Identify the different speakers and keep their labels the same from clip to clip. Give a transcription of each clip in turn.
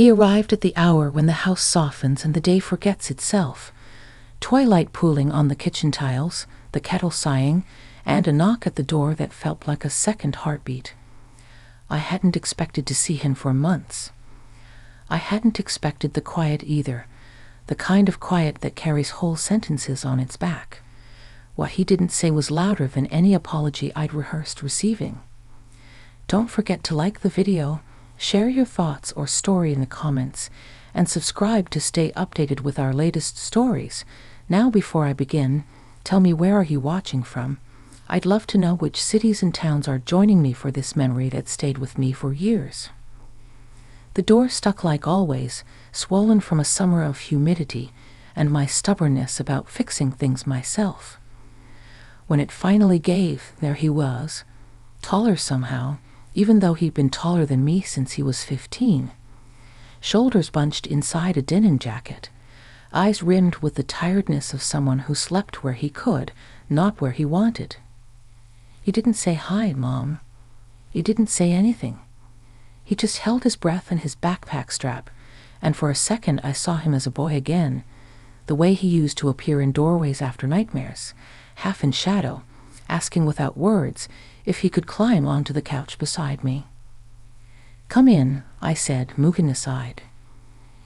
Speaker 1: He arrived at the hour when the house softens and the day forgets itself. Twilight pooling on the kitchen tiles, the kettle sighing, and a knock at the door that felt like a second heartbeat. I hadn't expected to see him for months. I hadn't expected the quiet either, the kind of quiet that carries whole sentences on its back. What he didn't say was louder than any apology I'd rehearsed receiving. Don't forget to like the video, share your thoughts or story in the comments, and subscribe to stay updated with our latest stories. Now, before I begin, tell me, where are you watching from? I'd love to know which cities and towns are joining me for this memory that stayed with me for years. The door stuck like always, swollen from a summer of humidity and my stubbornness about fixing things myself. When it finally gave, there he was, taller somehow, even though he'd been taller than me since he was 15. Shoulders bunched inside a denim jacket, eyes rimmed with the tiredness of someone who slept where he could, not where he wanted. He didn't say, "Hi, Mom." He didn't say anything. He just held his breath and his backpack strap, and for a second I saw him as a boy again, the way he used to appear in doorways after nightmares, half in shadow, asking without words if he could climb onto the couch beside me. "Come in," I said, moving aside.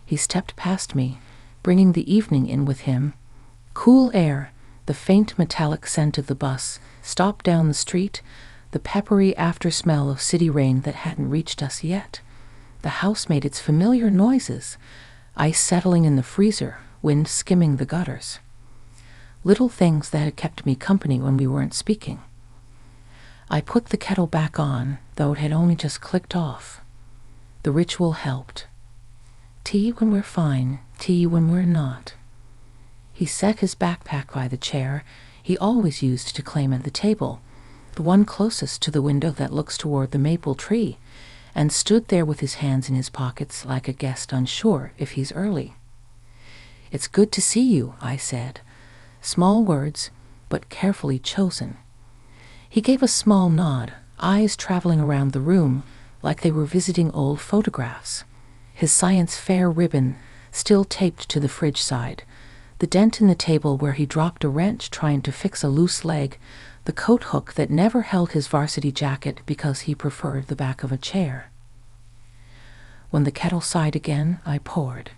Speaker 1: He stepped past me, bringing the evening in with him. Cool air, the faint metallic scent of the bus, stopped down the street, the peppery after-smell of city rain that hadn't reached us yet. The house made its familiar noises, ice settling in the freezer, wind skimming the gutters. Little things that had kept me company when we weren't speaking. I put the kettle back on, though it had only just clicked off. The ritual helped. Tea when we're fine, tea when we're not. He set his backpack by the chair he always used to claim at the table, the one closest to the window that looks toward the maple tree, and stood there with his hands in his pockets like a guest unsure if he's early. "It's good to see you," I said. Small words, but carefully chosen. He gave a small nod, eyes traveling around the room like they were visiting old photographs. His science fair ribbon still taped to the fridge side, the dent in the table where he dropped a wrench trying to fix a loose leg, the coat hook that never held his varsity jacket because he preferred the back of a chair. When the kettle sighed again, I poured.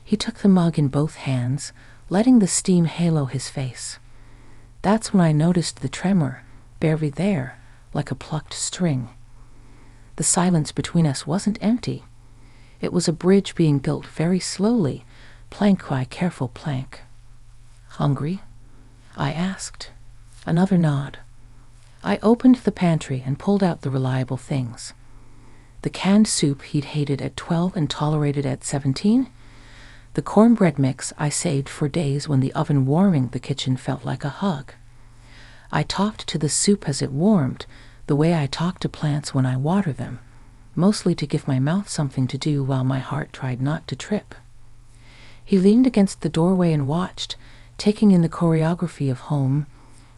Speaker 1: He took the mug in both hands, letting the steam halo his face. That's when I noticed the tremor, barely there, like a plucked string. The silence between us wasn't empty. It was a bridge being built very slowly, plank by careful plank. "Hungry?" I asked. Another nod. I opened the pantry and pulled out the reliable things. The canned soup he'd hated at 12 and tolerated at 17. The cornbread mix I saved for days when the oven warming the kitchen felt like a hug. I talked to the soup as it warmed, the way I talk to plants when I water them, mostly to give my mouth something to do while my heart tried not to trip. He leaned against the doorway and watched, taking in the choreography of home,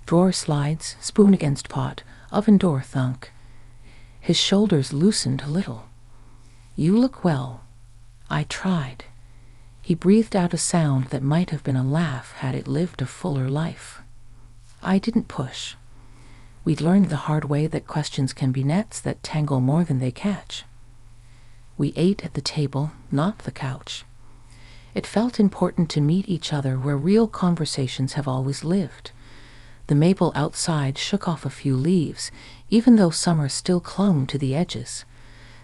Speaker 1: drawer slides, spoon against pot, oven door thunk. His shoulders loosened a little. "You look well." I tried. He breathed out a sound that might have been a laugh had it lived a fuller life. I didn't push. We'd learned the hard way that questions can be nets that tangle more than they catch. We ate at the table, not the couch. It felt important to meet each other where real conversations have always lived. The maple outside shook off a few leaves, even though summer still clung to the edges.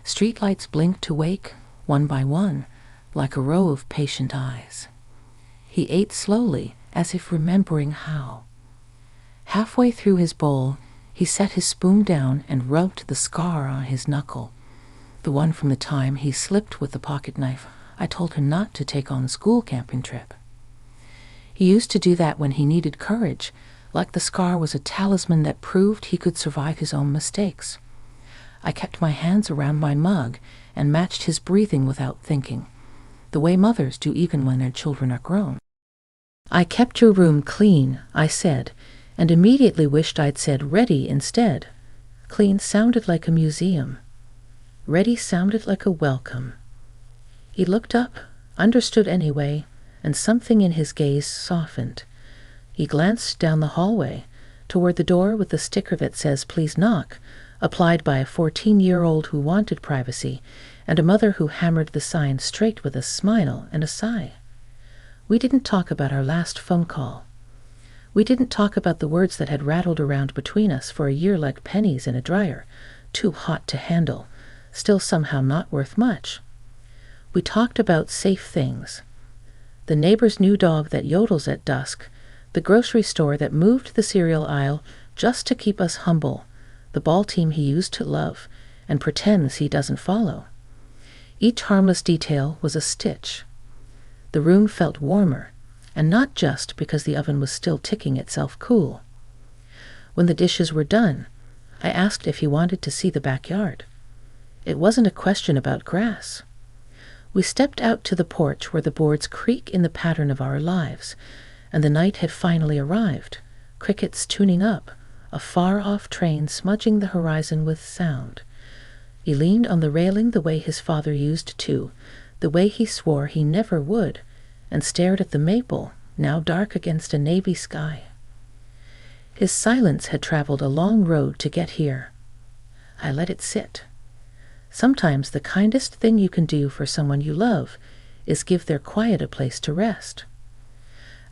Speaker 1: Streetlights blinked to wake, one by one, like a row of patient eyes. He ate slowly, as if remembering how. Halfway through his bowl, he set his spoon down and rubbed the scar on his knuckle, the one from the time he slipped with the pocket knife I told him not to take on the school camping trip. He used to do that when he needed courage, like the scar was a talisman that proved he could survive his own mistakes. I kept my hands around my mug and matched his breathing without thinking, the way mothers do even when their children are grown. "I kept your room clean," I said, and immediately wished I'd said ready instead. Clean sounded like a museum. Ready sounded like a welcome. He looked up, understood anyway, and something in his gaze softened. He glanced down the hallway, toward the door with the sticker that says, "Please knock," applied by a 14-year-old who wanted privacy, and a mother who hammered the sign straight with a smile and a sigh. We didn't talk about our last phone call. We didn't talk about the words that had rattled around between us for a year like pennies in a dryer, too hot to handle, still somehow not worth much. We talked about safe things. The neighbor's new dog that yodels at dusk, the grocery store that moved the cereal aisle just to keep us humble, the ball team he used to love and pretends he doesn't follow. Each harmless detail was a stitch. The room felt warmer, and not just because the oven was still ticking itself cool. When the dishes were done, I asked if he wanted to see the backyard. It wasn't a question about grass. We stepped out to the porch where the boards creak in the pattern of our lives, and the night had finally arrived, crickets tuning up, a far-off train smudging the horizon with sound. He leaned on the railing the way his father used to, the way he swore he never would, and stared at the maple, now dark against a navy sky. His silence had traveled a long road to get here. I let it sit. Sometimes the kindest thing you can do for someone you love is give their quiet a place to rest.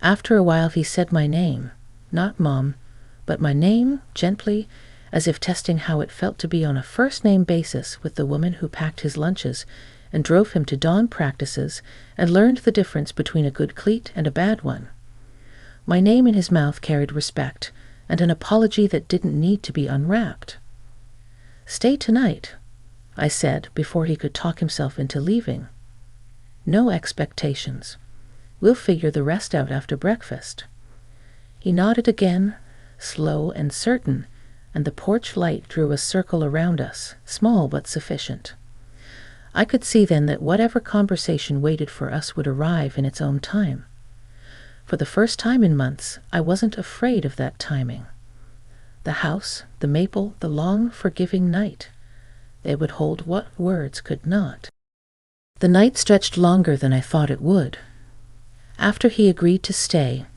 Speaker 1: After a while he said my name, not Mom, but my name, gently, as if testing how it felt to be on a first-name basis with the woman who packed his lunches and drove him to dawn practices and learned the difference between a good cleat and a bad one. My name in his mouth carried respect and an apology that didn't need to be unwrapped. "Stay tonight," I said before he could talk himself into leaving. "No expectations. We'll figure the rest out after breakfast." He nodded again, slow and certain, and the porch light drew a circle around us, small but sufficient. I could see then that whatever conversation waited for us would arrive in its own time. For the first time in months, I wasn't afraid of that timing. The house, the maple, the long, forgiving night. They would hold what words could not. The night stretched longer than I thought it would. After he agreed to stay,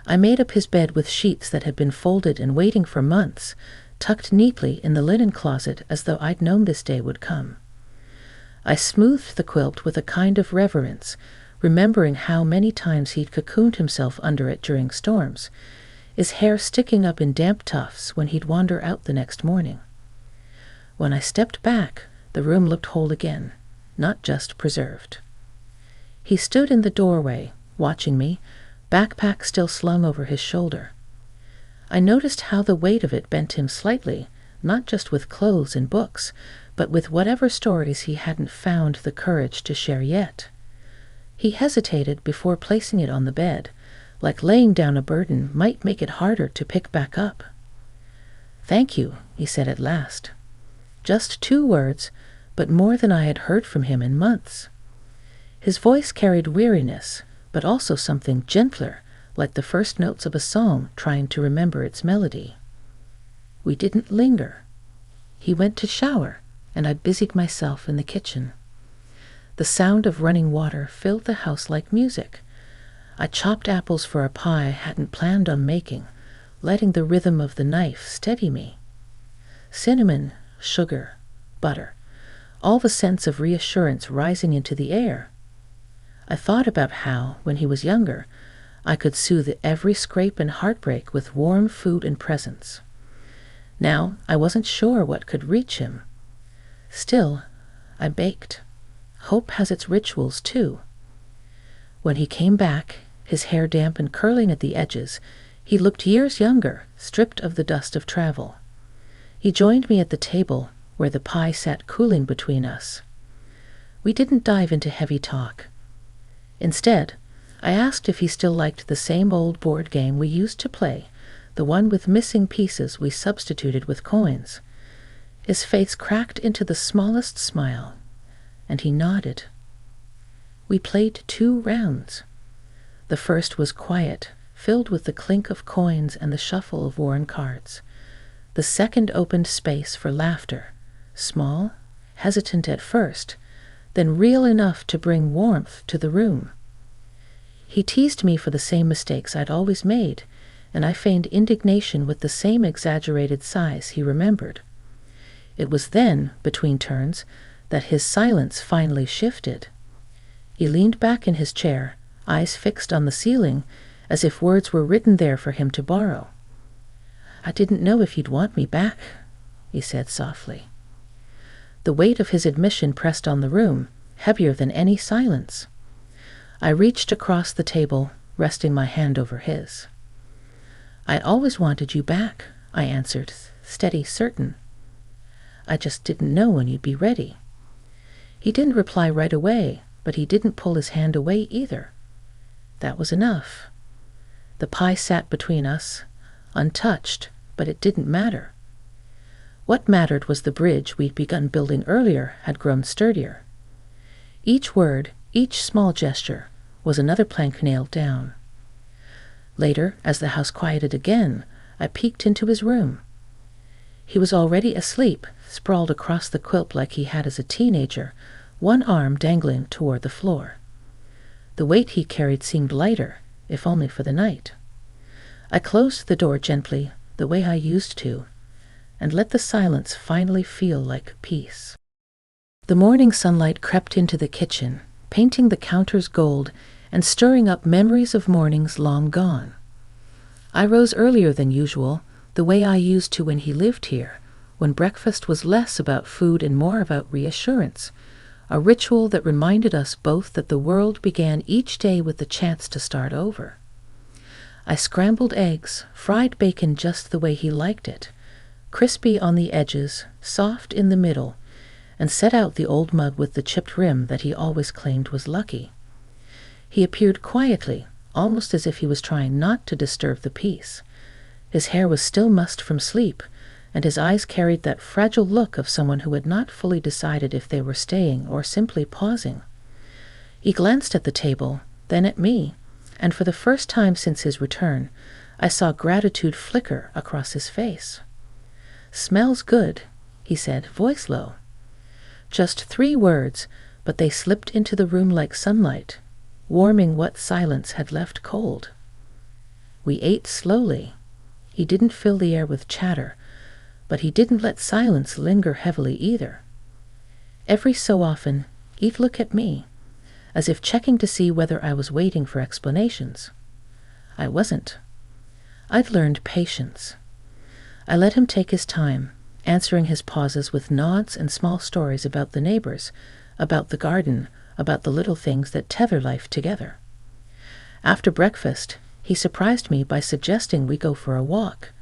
Speaker 1: I made up his bed with sheets that had been folded and waiting for months, tucked neatly in the linen closet as though I'd known this day would come. I smoothed the quilt with a kind of reverence, remembering how many times he'd cocooned himself under it during storms, his hair sticking up in damp tufts when he'd wander out the next morning. When I stepped back, the room looked whole again, not just preserved. He stood in the doorway, watching me, backpack still slung over his shoulder. I noticed how the weight of it bent him slightly, not just with clothes and books, but with whatever stories he hadn't found the courage to share yet. He hesitated before placing it on the bed, like laying down a burden might make it harder to pick back up. "Thank you," he said at last. Just 2 words, but more than I had heard from him in months. His voice carried weariness, but also something gentler, like the first notes of a song trying to remember its melody. We didn't linger. He went to shower, and I busied myself in the kitchen. The sound of running water filled the house like music. I chopped apples for a pie I hadn't planned on making, letting the rhythm of the knife steady me. Cinnamon, sugar, butter, all the sense of reassurance rising into the air. I thought about how, when he was younger, I could soothe every scrape and heartbreak with warm food and presents. Now I wasn't sure what could reach him. Still, I baked. Hope has its rituals, too. When he came back, his hair damp and curling at the edges, he looked years younger, stripped of the dust of travel. He joined me at the table, where the pie sat cooling between us. We didn't dive into heavy talk. Instead, I asked if he still liked the same old board game we used to play, the one with missing pieces we substituted with coins. His face cracked into the smallest smile, and he nodded. We played 2 rounds. The first was quiet, filled with the clink of coins and the shuffle of worn cards. The second opened space for laughter, small, hesitant at first, then real enough to bring warmth to the room. He teased me for the same mistakes I'd always made, and I feigned indignation with the same exaggerated sighs he remembered. It was then, between turns, that his silence finally shifted. He leaned back in his chair, eyes fixed on the ceiling, as if words were written there for him to borrow. "I didn't know if you'd want me back," he said softly. The weight of his admission pressed on the room, heavier than any silence. I reached across the table, resting my hand over his. "I always wanted you back," I answered, steady, certain. "I just didn't know when you'd be ready." He didn't reply right away, but he didn't pull his hand away either. That was enough. The pie sat between us, untouched, but it didn't matter. What mattered was the bridge we'd begun building earlier had grown sturdier. Each word, each small gesture, was another plank nailed down. Later, as the house quieted again, I peeked into his room. He was already asleep, sprawled across the quilt like he had as a teenager, one arm dangling toward the floor. The weight he carried seemed lighter, if only for the night. I closed the door gently, the way I used to, and let the silence finally feel like peace. The morning sunlight crept into the kitchen, painting the counters gold and stirring up memories of mornings long gone. I rose earlier than usual, the way I used to when he lived here, when breakfast was less about food and more about reassurance, a ritual that reminded us both that the world began each day with the chance to start over. I scrambled eggs, fried bacon just the way he liked it, crispy on the edges, soft in the middle, and set out the old mug with the chipped rim that he always claimed was lucky. He appeared quietly, almost as if he was trying not to disturb the peace. His hair was still mussed from sleep, and his eyes carried that fragile look of someone who had not fully decided if they were staying or simply pausing. He glanced at the table, then at me, and for the first time since his return, I saw gratitude flicker across his face. "Smells good," he said, voice low. Just 3 words, but they slipped into the room like sunlight, warming what silence had left cold. We ate slowly. He didn't fill the air with chatter, but he didn't let silence linger heavily either. Every so often, he'd look at me, as if checking to see whether I was waiting for explanations. I wasn't. I'd learned patience. I let him take his time, answering his pauses with nods and small stories about the neighbors, about the garden, about the little things that tether life together. After breakfast, he surprised me by suggesting we go for a walk.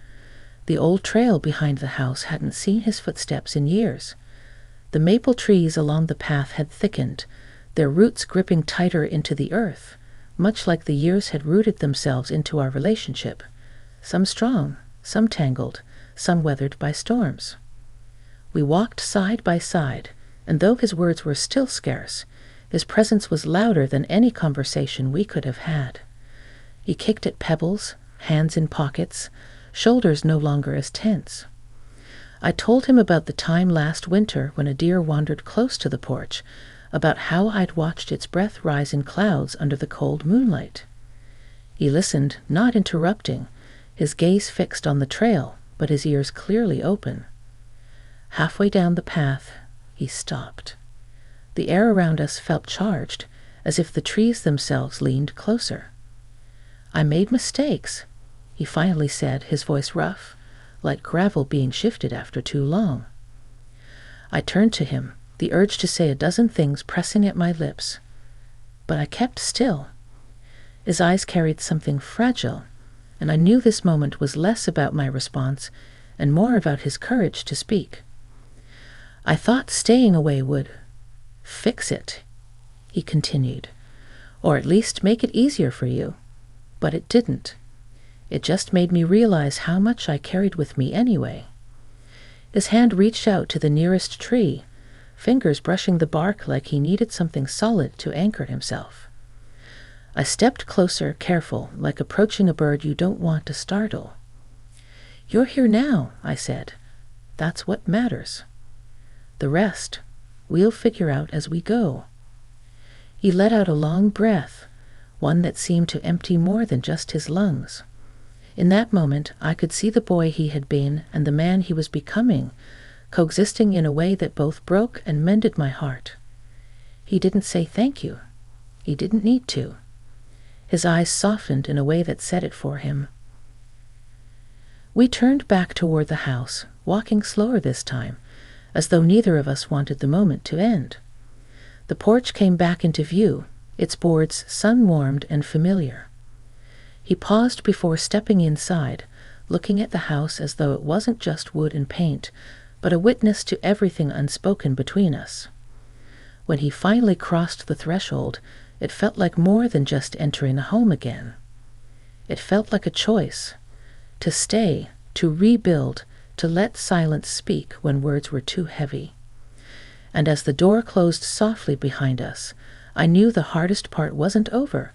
Speaker 1: The old trail behind the house hadn't seen his footsteps in years. The maple trees along the path had thickened, their roots gripping tighter into the earth, much like the years had rooted themselves into our relationship, some strong, some tangled, some weathered by storms. We walked side by side, and though his words were still scarce, his presence was louder than any conversation we could have had. He kicked at pebbles, hands in pockets, shoulders no longer as tense. I told him about the time last winter when a deer wandered close to the porch, about how I'd watched its breath rise in clouds under the cold moonlight. He listened, not interrupting, his gaze fixed on the trail, but his ears clearly open. Halfway down the path, he stopped. The air around us felt charged, as if the trees themselves leaned closer. "I made mistakes," he finally said, his voice rough, like gravel being shifted after too long. I turned to him, the urge to say a dozen things pressing at my lips. But I kept still. His eyes carried something fragile, and I knew this moment was less about my response and more about his courage to speak. "I thought staying away would fix it," he continued, "or at least make it easier for you. But it didn't. It just made me realize how much I carried with me anyway." His hand reached out to the nearest tree, fingers brushing the bark like he needed something solid to anchor himself. I stepped closer, careful, like approaching a bird you don't want to startle. "You're here now," I said. "That's what matters. The rest, We'll figure out as we go." He let out a long breath, one that seemed to empty more than just his lungs. In that moment, I could see the boy he had been and the man he was becoming, coexisting in a way that both broke and mended my heart. He didn't say thank you. He didn't need to. His eyes softened in a way that said it for him. We turned back toward the house, walking slower this time, as though neither of us wanted the moment to end. The porch came back into view, its boards sun-warmed and familiar. He paused before stepping inside, looking at the house as though it wasn't just wood and paint, but a witness to everything unspoken between us. When he finally crossed the threshold, it felt like more than just entering a home again. It felt like a choice, to stay, to rebuild, to let silence speak when words were too heavy. And as the door closed softly behind us, I knew the hardest part wasn't over,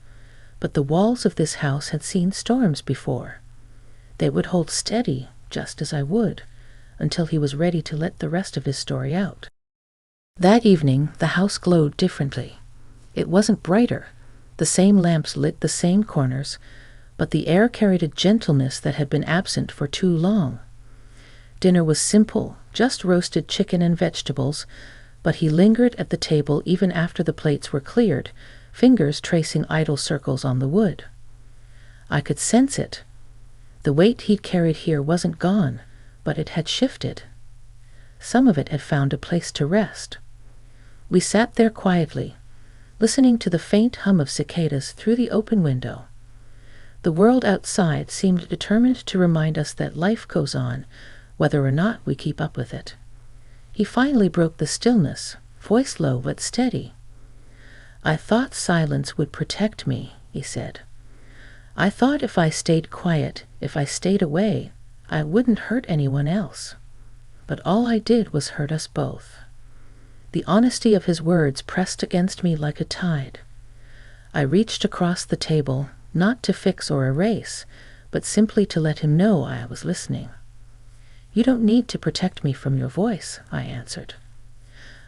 Speaker 1: but the walls of this house had seen storms before. They would hold steady, just as I would, until he was ready to let the rest of his story out. That evening, the house glowed differently. It wasn't brighter. The same lamps lit the same corners, but the air carried a gentleness that had been absent for too long. Dinner was simple, just roasted chicken and vegetables, but he lingered at the table even after the plates were cleared, fingers tracing idle circles on the wood. I could sense it. The weight he'd carried here wasn't gone, but it had shifted. Some of it had found a place to rest. We sat there quietly, listening to the faint hum of cicadas through the open window. The world outside seemed determined to remind us that life goes on, whether or not we keep up with it. He finally broke the stillness, voice low but steady. "I thought silence would protect me," he said. "I thought if I stayed quiet, if I stayed away, I wouldn't hurt anyone else. But all I did was hurt us both." The honesty of his words pressed against me like a tide. I reached across the table, not to fix or erase, but simply to let him know I was listening. "You don't need to protect me from your voice," I answered.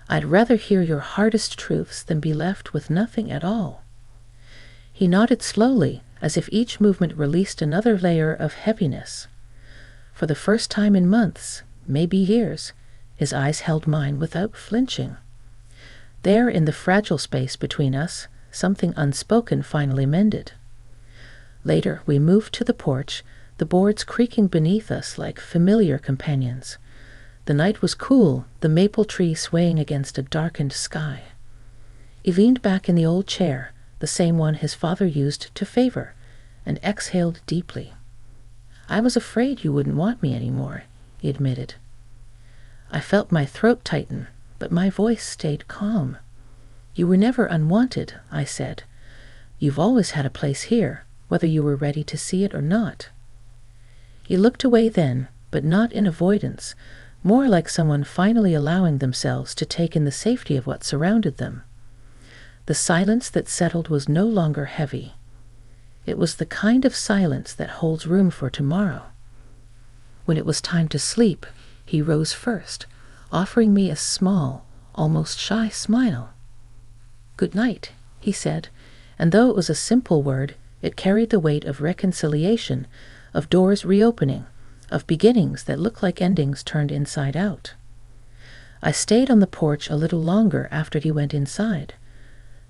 Speaker 1: "I'd rather hear your hardest truths than be left with nothing at all." He nodded slowly, as if each movement released another layer of heaviness. For the first time in months, maybe years, his eyes held mine without flinching. There, in the fragile space between us, something unspoken finally mended. Later, we moved to the porch, the boards creaking beneath us like familiar companions. The night was cool, the maple tree swaying against a darkened sky. He leaned back in the old chair, the same one his father used to favor, and exhaled deeply. "I was afraid you wouldn't want me anymore," he admitted. I felt my throat tighten, but my voice stayed calm. "You were never unwanted," I said. "You've always had a place here, whether you were ready to see it or not." He looked away then, but not in avoidance, more like someone finally allowing themselves to take in the safety of what surrounded them. The silence that settled was no longer heavy. It was the kind of silence that holds room for tomorrow. When it was time to sleep, he rose first, offering me a small, almost shy smile. "Good night," he said, and though it was a simple word, it carried the weight of reconciliation, of doors reopening, of beginnings that looked like endings turned inside out. I stayed on the porch a little longer after he went inside.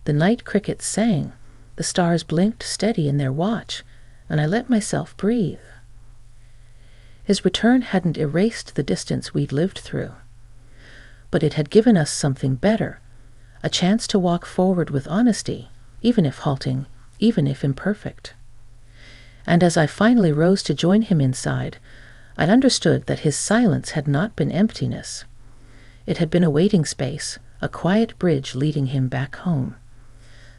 Speaker 1: The night crickets sang, the stars blinked steady in their watch, and I let myself breathe. His return hadn't erased the distance we'd lived through, but it had given us something better, a chance to walk forward with honesty, even if halting, even if imperfect. And as I finally rose to join him inside, I understood that his silence had not been emptiness. It had been a waiting space, a quiet bridge leading him back home.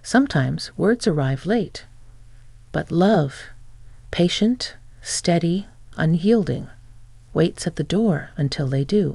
Speaker 1: Sometimes words arrive late, but love, patient, steady, unyielding, waits at the door until they do.